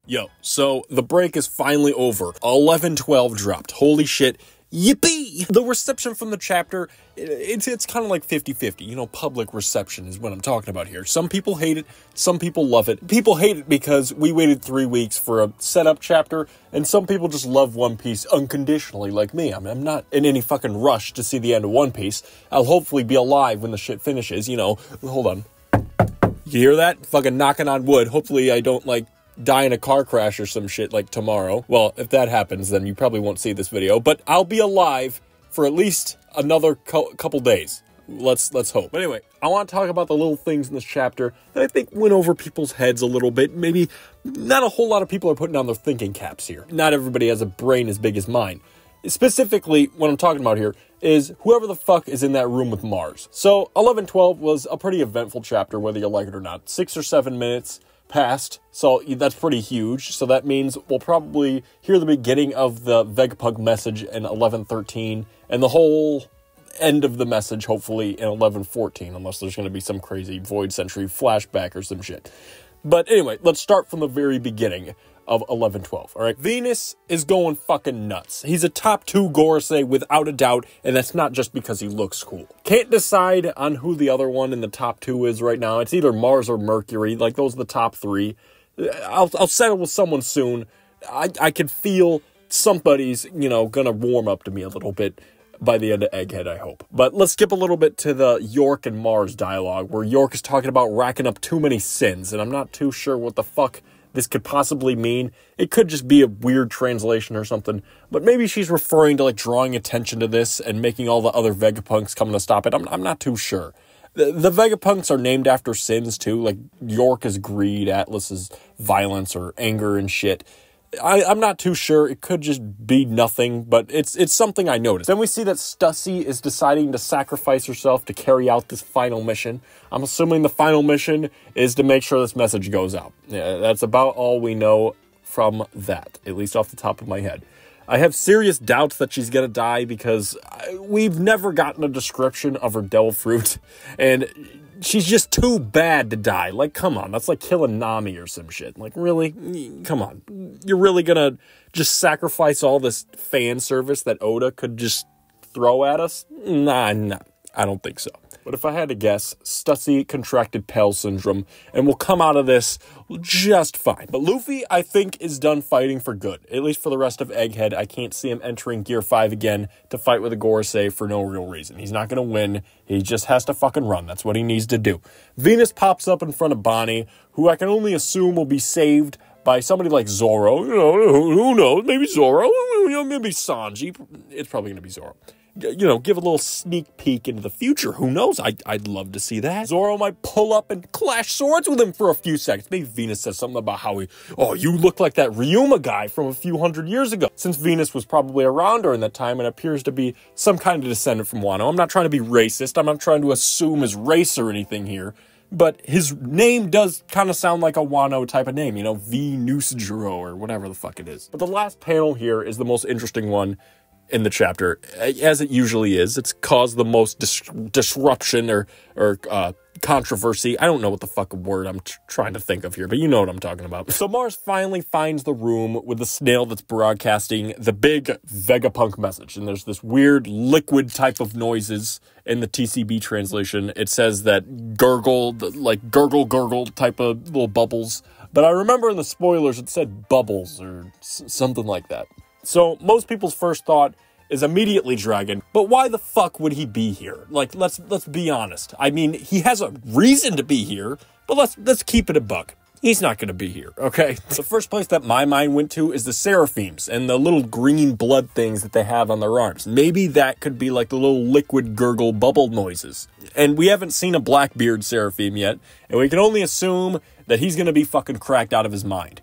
Yo, so the break is finally over. 11/12 dropped. Holy shit. Yippee! The reception from the chapter, it's kind of like 50-50. You know, public reception is what I'm talking about here. Some people hate it, some people love it. People hate it because we waited 3 weeks for a setup chapter, and some people just love One Piece unconditionally, like me. I mean, I'm not in any fucking rush to see the end of One Piece. I'll hopefully be alive when the shit finishes, you know. Hold on. You hear that? Fucking knocking on wood. Hopefully I don't, die in a car crash or some shit tomorrow. Well, if that happens, then you probably won't see this video, but I'll be alive for at least another couple days. Let's hope. But anyway, I want to talk about the little things in this chapter that I think went over people's heads a little bit. Maybe not a whole lot of people are putting on their thinking caps here. Not everybody has a brain as big as mine. Specifically, what I'm talking about here is whoever the fuck is in that room with Mars. So 11/12 was a pretty eventful chapter, whether you like it or not. 6 or 7 minutes passed, so that's pretty huge. So that means we'll probably hear the beginning of the Vegapunk message in 11/13, and the whole end of the message, hopefully, in 11/14, unless there's going to be some crazy Void Century flashback or some shit. But anyway, let's start from the very beginning of 11/12, alright? Venus is going fucking nuts. He's a top 2 Gorosei without a doubt, and that's not just because he looks cool. Can't decide on who the other one in the top 2 is right now. It's either Mars or Mercury, those are the top 3. I'll settle with someone soon. I can feel somebody's, gonna warm up to me a little bit by the end of Egghead, I hope. But let's skip a little bit to the York and Mars dialogue, where York is talking about racking up too many sins, and I'm not too sure what the fuck this could possibly mean. It could just be a weird translation or something, but maybe she's referring to drawing attention to this and making all the other Vegapunks come to stop it. I'm not too sure. The Vegapunks are named after sins too, York is greed, Atlas is violence or anger and shit. I'm not too sure. It could just be nothing, but it's something I noticed. Then we see that Stussy is deciding to sacrifice herself to carry out this final mission. I'm assuming the final mission is to make sure this message goes out. Yeah, that's about all we know from that, at least off the top of my head. I have serious doubts that she's gonna die because we've never gotten a description of her devil fruit, and she's just too bad to die. Come on, that's like killing Nami or some shit. Really? Come on. You're really gonna just sacrifice all this fan service that Oda could just throw at us? Nah, I don't think so. But if I had to guess, Stussy contracted Pell syndrome and will come out of this just fine. But Luffy, I think, is done fighting for good. At least for the rest of Egghead. I can't see him entering Gear 5 again to fight with a Gorosei for no real reason. He's not going to win. He just has to fucking run. That's what he needs to do. Venus pops up in front of Bonnie, who I can only assume will be saved by somebody like Zoro. Who knows? Maybe Zoro. Maybe Sanji. It's probably going to be Zoro. Give a little sneak peek into the future. Who knows? I'd love to see that. Zoro might pull up and clash swords with him for a few seconds. Maybe Venus says something about how you look like that Ryuma guy from a few hundred years ago. Since Venus was probably around during that time and appears to be some kind of descendant from Wano. I'm not trying to be racist. I'm not trying to assume his race or anything here. But his name does kind of sound like a Wano type of name, Venusjuro or whatever the fuck it is. But the last panel here is the most interesting one in the chapter, as it usually is. It's caused the most disruption or controversy. I don't know what the fuck word I'm trying to think of here, but you know what I'm talking about. So Mars finally finds the room with the snail that's broadcasting the big Vegapunk message. And there's this weird liquid type of noises in the TCB translation. It says that gurgle, gurgle type of little bubbles. But I remember in the spoilers it said bubbles or something like that. So most people's first thought is immediately Dragon, but why the fuck would he be here? Let's be honest. I mean, he has a reason to be here, but let's keep it a buck. He's not going to be here, okay? The first place that my mind went to is the Seraphims and the little green blood things that they have on their arms. Maybe that could be the little liquid gurgle bubble noises. And we haven't seen a Blackbeard Seraphim yet, and we can only assume that he's going to be fucking cracked out of his mind.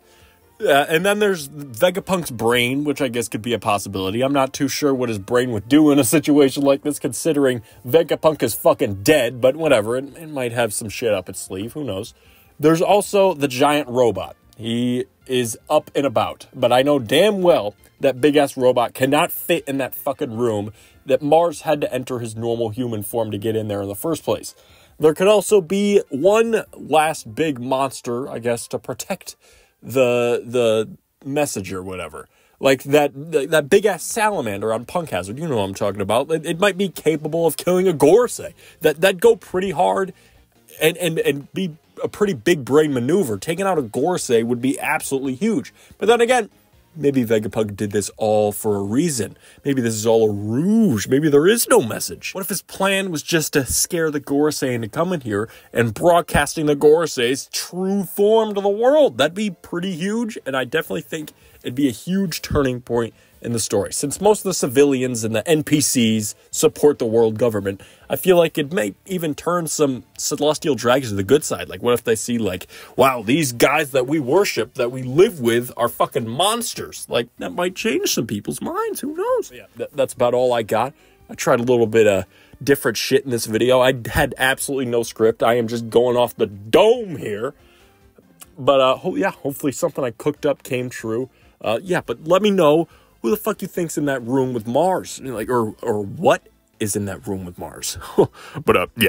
And then there's Vegapunk's brain, which I guess could be a possibility. I'm not too sure what his brain would do in a situation like this, considering Vegapunk is fucking dead, but whatever. It might have some shit up its sleeve. Who knows? There's also the giant robot. He is up and about, but I know damn well that big-ass robot cannot fit in that fucking room, that Mars had to enter his normal human form to get in there in the first place. There could also be one last big monster, I guess, to protect the message or whatever. Like that big-ass salamander on Punk Hazard, you know what I'm talking about. It might be capable of killing a Gorsei. That'd go pretty hard and be a pretty big brain maneuver. Taking out a Gorsei would be absolutely huge. But then again, maybe Vegapunk did this all for a reason. Maybe this is all a ruse. Maybe there is no message. What if his plan was just to scare the Gorsei into coming here and broadcasting the Gorsei's true form to the world? That'd be pretty huge, and I definitely think it'd be a huge turning point in the story. Since most of the civilians and the NPCs support the world government, I feel like it may even turn some celestial dragons to the good side. Like, what if they see, like, wow, these guys that we worship, that we live with, are fucking monsters? Like, that might change some people's minds. Who knows? Yeah, that's about all I got. I tried a little bit of different shit in this video. I had absolutely no script. I am just going off the dome here. But, yeah, hopefully something I cooked up came true. Yeah, but let me know who the fuck you think's in that room with Mars, like, or what is in that room with Mars. But yeah.